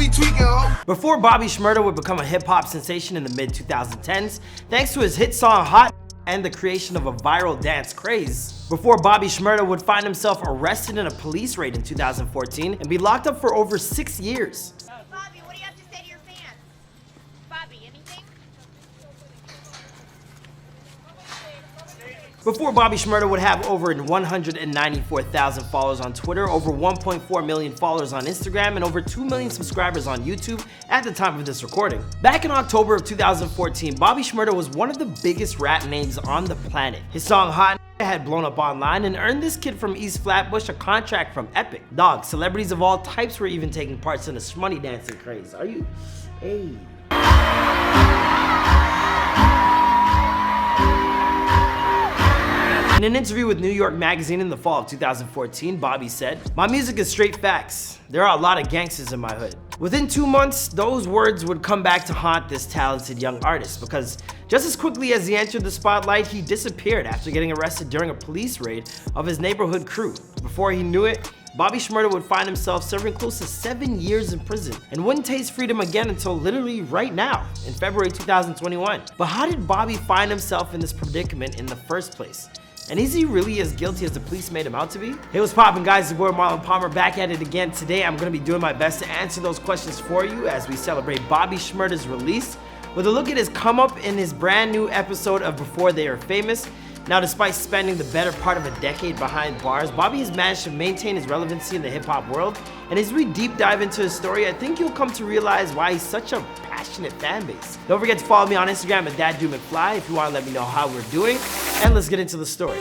we tweaking, ho. Before Bobby Shmurda would become a hip-hop sensation in the mid-2010s, thanks to his hit song Hot and the creation of a viral dance craze. Before Bobby Shmurda would find himself arrested in a police raid in 2014 and be locked up for over 6 years. Bobby, what do you have to say to your fans? Bobby, anything? Before Bobby Shmurda would have over 194,000 followers on Twitter, over 1.4 million followers on Instagram, and over 2 million subscribers on YouTube at the time of this recording. Back in October of 2014, Bobby Shmurda was one of the biggest rap names on the planet. His song Hot had blown up online and earned this kid from East Flatbush a contract from Epic. Dog, celebrities of all types were even taking parts in the shmoney dancing craze. Are you? Hey. In an interview with New York Magazine in the fall of 2014, Bobby said, "My music is straight facts. There are a lot of gangsters in my hood." Within 2 months, those words would come back to haunt this talented young artist because just as quickly as he entered the spotlight, he disappeared after getting arrested during a police raid of his neighborhood crew. Before he knew it, Bobby Shmurda would find himself serving close to 7 years in prison and wouldn't taste freedom again until literally right now, in February 2021. But how did Bobby find himself in this predicament in the first place? And is he really as guilty as the police made him out to be? Hey, what's poppin', guys? It's your boy Marlon Palmer back at it again. Today, I'm gonna be doing my best to answer those questions for you as we celebrate Bobby Shmurda's release with a look at his come up in his brand new episode of Before They Are Famous. Now, despite spending the better part of a decade behind bars, Bobby has managed to maintain his relevancy in the hip-hop world. And as we deep dive into his story, I think you'll come to realize why he's such a passionate fan base. Don't forget to follow me on Instagram at ThatDudeMcFly if you want to let me know how we're doing. And let's get into the story.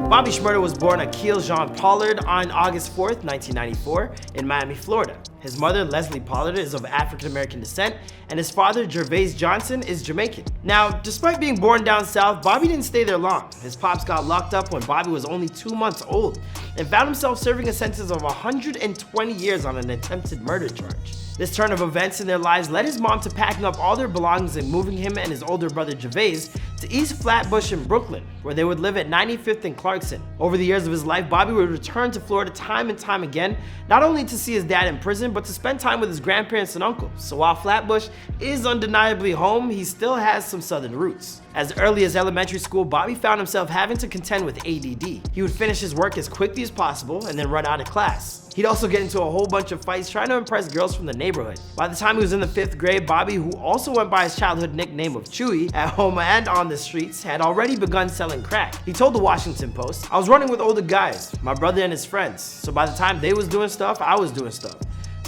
Bobby Shmurda was born Akil Jean Pollard on August 4th, 1994 in Miami, Florida. His mother, Leslie Pollard, is of African-American descent, and his father, Gervais Johnson, is Jamaican. Now, despite being born down south, Bobby didn't stay there long. His pops got locked up when Bobby was only 2 months old and found himself serving a sentence of 120 years on an attempted murder charge. This turn of events in their lives led his mom to packing up all their belongings and moving him and his older brother Gervais to East Flatbush in Brooklyn, where they would live at 95th and Clarkson. Over the years of his life, Bobby would return to Florida time and time again, not only to see his dad in prison, but to spend time with his grandparents and uncles. So while Flatbush is undeniably home, he still has some southern roots. As early as elementary school, Bobby found himself having to contend with ADD. He would finish his work as quickly as possible and then run out of class. He'd also get into a whole bunch of fights trying to impress girls from the neighborhood. By the time he was in the 5th grade, Bobby, who also went by his childhood nickname of Chewy, at home and on the streets, had already begun selling crack. He told the Washington Post, "I was running with older guys, my brother and his friends, so by the time they was doing stuff, I was doing stuff.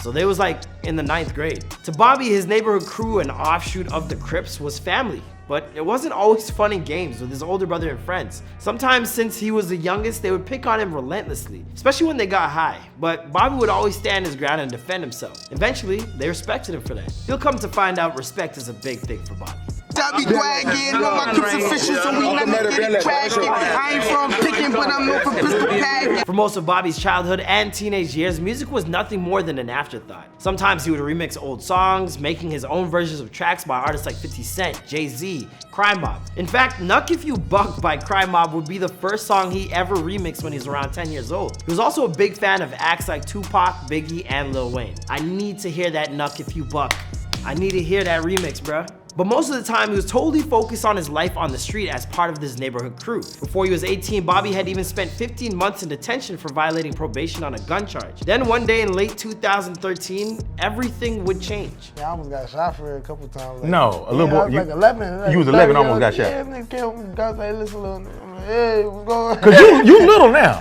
So they was like in the 9th grade. To Bobby, his neighborhood crew, an offshoot of the Crips, was family. But it wasn't always fun and games with his older brother and friends. Sometimes, since he was the youngest, they would pick on him relentlessly, especially when they got high. But Bobby would always stand his ground and defend himself. Eventually, they respected him for that. You'll come to find out respect is a big thing for Bobby. I be bragging, know my Crips official, so we let me get it cracking. I ain't from picking, but I'm known for pistol packing. For most of Bobby's childhood and teenage years, music was nothing more than an afterthought. Sometimes he would remix old songs, making his own versions of tracks by artists like 50 Cent, Jay-Z, Crime Mob. In fact, Nuck If You Buck by Crime Mob would be the first song he ever remixed when he was around 10 years old. He was also a big fan of acts like Tupac, Biggie, and Lil Wayne. I need to hear that Nuck If You Buck. I need to hear that remix, bruh. But most of the time, he was totally focused on his life on the street as part of this neighborhood crew. Before he was 18, Bobby had even spent 15 months in detention for violating probation on a gun charge. Then one day in late 2013, everything would change. Yeah, I almost got shot for it a couple times. Like, no, a little boy. I was like 11. Like you was 11, almost got shot. Yeah, nigga came up with guns like, listen, little nigga. Hey, what's going on? Cause you little now.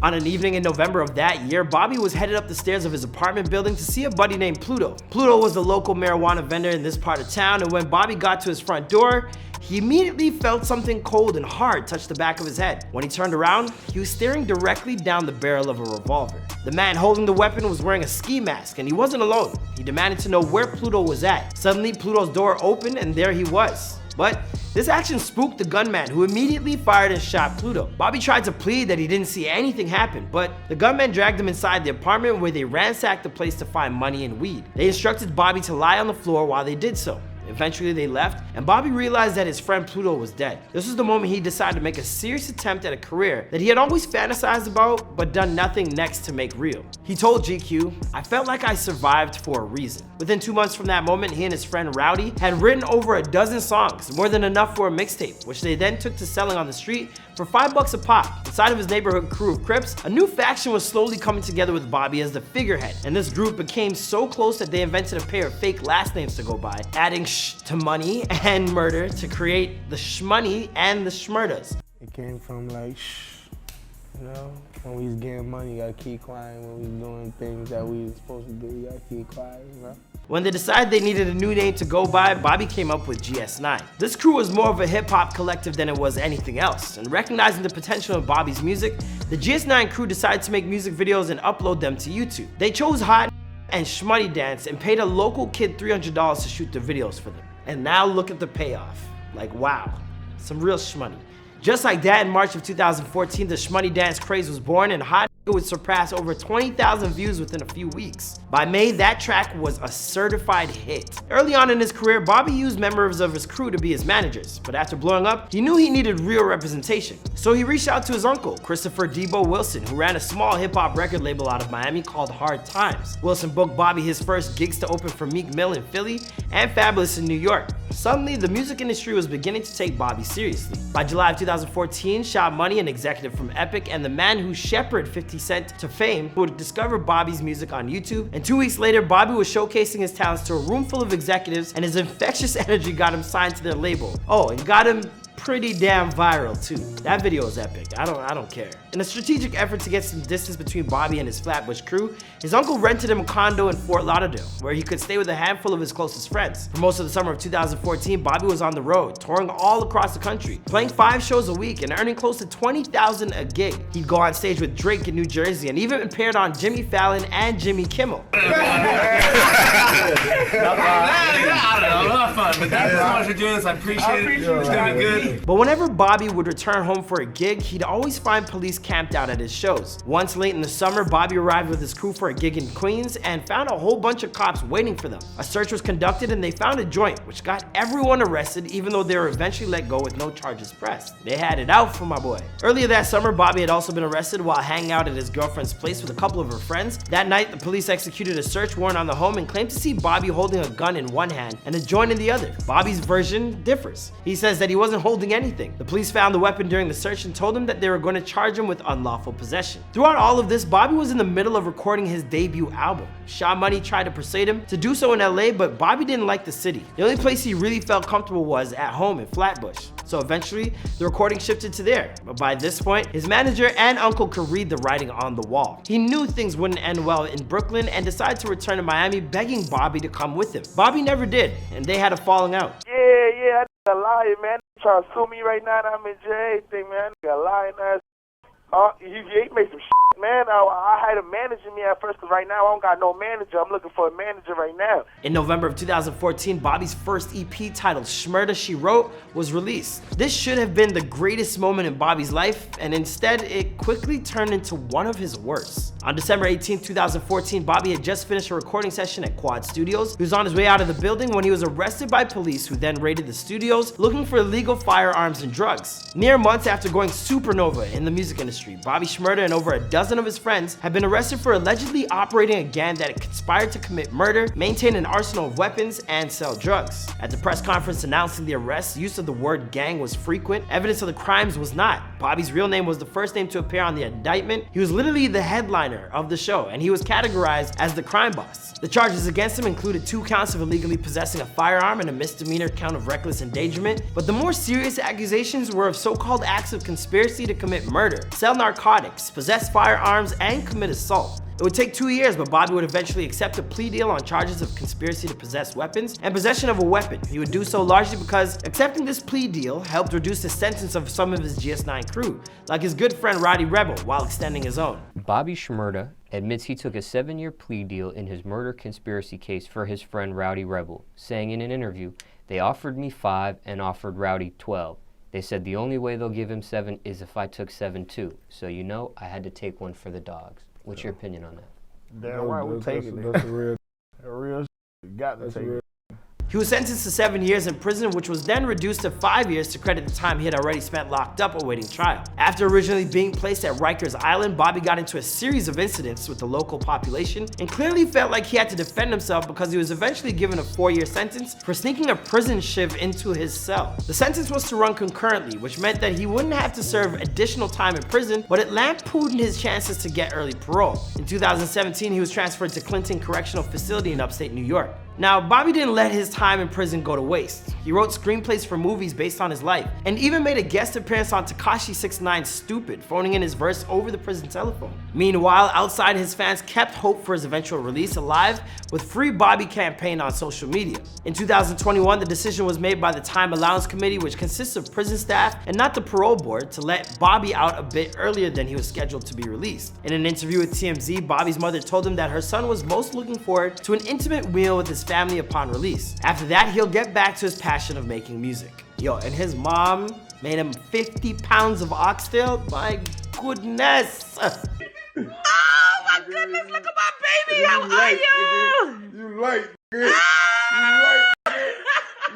On an evening in November of that year, Bobby was headed up the stairs of his apartment building to see a buddy named Pluto. Pluto was the local marijuana vendor in this part of town, and when Bobby got to his front door, he immediately felt something cold and hard touch the back of his head. When he turned around, he was staring directly down the barrel of a revolver. The man holding the weapon was wearing a ski mask, and he wasn't alone. He demanded to know where Pluto was at. Suddenly, Pluto's door opened, and there he was. But this action spooked the gunman, who immediately fired and shot Pluto. Bobby tried to plead that he didn't see anything happen, but the gunman dragged him inside the apartment where they ransacked the place to find money and weed. They instructed Bobby to lie on the floor while they did so. Eventually they left, and Bobby realized that his friend Pluto was dead. This was the moment he decided to make a serious attempt at a career that he had always fantasized about, but done nothing next to make real. He told GQ, "I felt like I survived for a reason." Within 2 months from that moment, he and his friend Rowdy had written over a dozen songs, more than enough for a mixtape, which they then took to selling on the street for $5 a pop. Inside of his neighborhood crew of Crips, a new faction was slowly coming together with Bobby as the figurehead, and this group became so close that they invented a pair of fake last names to go by, adding sh to money and murder to create the Shmoney and the Shmurdas. It came from like you know, when we was getting money, you gotta keep quiet. When we was doing things that we was supposed to do, you gotta keep quiet, you know? When they decided they needed a new name to go by, Bobby came up with GS9. This crew was more of a hip-hop collective than it was anything else, and recognizing the potential of Bobby's music, the GS9 crew decided to make music videos and upload them to YouTube. They chose Hot and Shmuddy Dance and paid a local kid $300 to shoot the videos for them. And now look at the payoff. Like, wow, some real shmoney. Just like that, in March of 2014, the Shmuddy Dance craze was born, and Hot would surpass over 20,000 views within a few weeks. By May, that track was a certified hit. Early on in his career, Bobby used members of his crew to be his managers, but after blowing up, he knew he needed real representation. So he reached out to his uncle, Christopher Debo Wilson, who ran a small hip-hop record label out of Miami called Hard Times. Wilson booked Bobby his first gigs to open for Meek Mill in Philly and Fabulous in New York. Suddenly, the music industry was beginning to take Bobby seriously. By July of 2014, Shot Money, an executive from Epic, and the man who shepherded 50 Cent to fame, would discover Bobby's music on YouTube, and 2 weeks later, Bobby was showcasing his talents to a room full of executives, and his infectious energy got him signed to their label. Oh, and got him pretty damn viral too. That video is epic. I don't care. In a strategic effort to get some distance between Bobby and his Flatbush crew, his uncle rented him a condo in Fort Lauderdale, where he could stay with a handful of his closest friends. For most of the summer of 2014, Bobby was on the road, touring all across the country, playing 5 shows a week and earning close to $20,000 a gig. He'd go on stage with Drake in New Jersey and even appeared on Jimmy Fallon and Jimmy Kimmel. I don't know, a lot of fun, but thank you so much for doing this. I appreciate it. It's gonna be good. But whenever Bobby would return home for a gig, he'd always find police camped out at his shows. Once late in the summer, Bobby arrived with his crew for a gig in Queens and found a whole bunch of cops waiting for them. A search was conducted and they found a joint, which got everyone arrested, even though they were eventually let go with no charges pressed. They had it out for my boy. Earlier that summer, Bobby had also been arrested while hanging out at his girlfriend's place with a couple of her friends. That night, the police executed a search warrant on the home and claimed to see Bobby holding a gun in one hand and a joint in the other. Bobby's version differs. He says that he wasn't holding anything. The police found the weapon during the search and told him that they were going to charge him with unlawful possession. Throughout all of this, Bobby was in the middle of recording his debut album. Shot Money tried to persuade him to do so in LA, but Bobby didn't like the city. The only place he really felt comfortable was at home in Flatbush. So eventually, the recording shifted to there. But by this point, his manager and uncle could read the writing on the wall. He knew things wouldn't end well in Brooklyn and decided to return to Miami, begging Bobby to come with him. Bobby never did, and they had a falling out. Yeah, I liar, man. Trying to sue me right now, I'm in jail, everything, man. Got lying ass. He made some shit, man. I had him managing me at first, because right now I don't got no manager. I'm looking for a manager right now. In November of 2014, Bobby's first EP titled Shmurda She Wrote was released. This should have been the greatest moment in Bobby's life, and instead it quickly turned into one of his worst. On December 18, 2014, Bobby had just finished a recording session at Quad Studios. He was on his way out of the building when he was arrested by police, who then raided the studios looking for illegal firearms and drugs. Mere months after going supernova in the music industry, Bobby Shmurda and over a dozen of his friends have been arrested for allegedly operating a gang that had conspired to commit murder, maintain an arsenal of weapons, and sell drugs. At the press conference announcing the arrest, use of the word gang was frequent. Evidence of the crimes was not. Bobby's real name was the first name to appear on the indictment. He was literally the headliner of the show, and he was categorized as the crime boss. The charges against him included 2 counts of illegally possessing a firearm and a misdemeanor count of reckless endangerment, but the more serious accusations were of so-called acts of conspiracy to commit murder, sell narcotics, possess firearms, and commit assault. It would take 2 years, but Bobby would eventually accept a plea deal on charges of conspiracy to possess weapons and possession of a weapon. He would do so largely because accepting this plea deal helped reduce the sentence of some of his GS9 crew, like his good friend Roddy Rebel, while extending his own. Bobby Shmurda admits he took a 7-year plea deal in his murder conspiracy case for his friend Rowdy Rebel, saying in an interview They offered me 5 and offered Rowdy 12. They said the only way they'll give him 7 is if I took 7 too. So you know, I had to take one for the dogs. What's your opinion on that? Damn right, we're taking it. That's a real shit. Got to take it. He was sentenced to 7 years in prison, which was then reduced to 5 years to credit the time he had already spent locked up awaiting trial. After originally being placed at Rikers Island, Bobby got into a series of incidents with the local population and clearly felt like he had to defend himself because he was eventually given a 4-year sentence for sneaking a prison shiv into his cell. The sentence was to run concurrently, which meant that he wouldn't have to serve additional time in prison, but it lampooned his chances to get early parole. In 2017, he was transferred to Clinton Correctional Facility in upstate New York. Now, Bobby didn't let his time in prison go to waste. He wrote screenplays for movies based on his life, and even made a guest appearance on Tekashi 6ix9ne's Stupid, phoning in his verse over the prison telephone. Meanwhile, outside, his fans kept hope for his eventual release alive with Free Bobby campaign on social media. In 2021, the decision was made by the Time Allowance Committee, which consists of prison staff and not the parole board, to let Bobby out a bit earlier than he was scheduled to be released. In an interview with TMZ, Bobby's mother told him that her son was most looking forward to an intimate meal with his family upon release. After that, he'll get back to his passion of making music. Yo, and his mom made him 50 pounds of oxtail? My goodness! Oh my goodness, look at my baby, how are you? You late, nigga.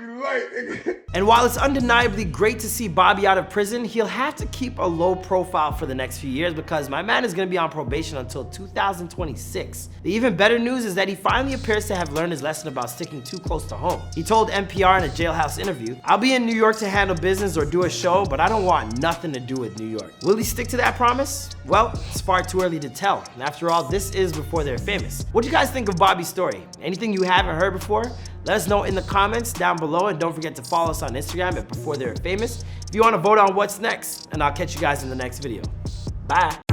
You late, nigga. And while it's undeniably great to see Bobby out of prison, he'll have to keep a low profile for the next few years because my man is gonna be on probation until 2026. The even better news is that he finally appears to have learned his lesson about sticking too close to home. He told NPR in a jailhouse interview, "I'll be in New York to handle business or do a show, but I don't want nothing to do with New York." Will he stick to that promise? Well, it's far too early to tell. After all, this is before they're famous. What do you guys think of Bobby's story? Anything you haven't heard before? Let us know in the comments down below, and don't forget to follow us on Instagram at Before They're Famous if you want to vote on what's next. And I'll catch you guys in the next video. Bye.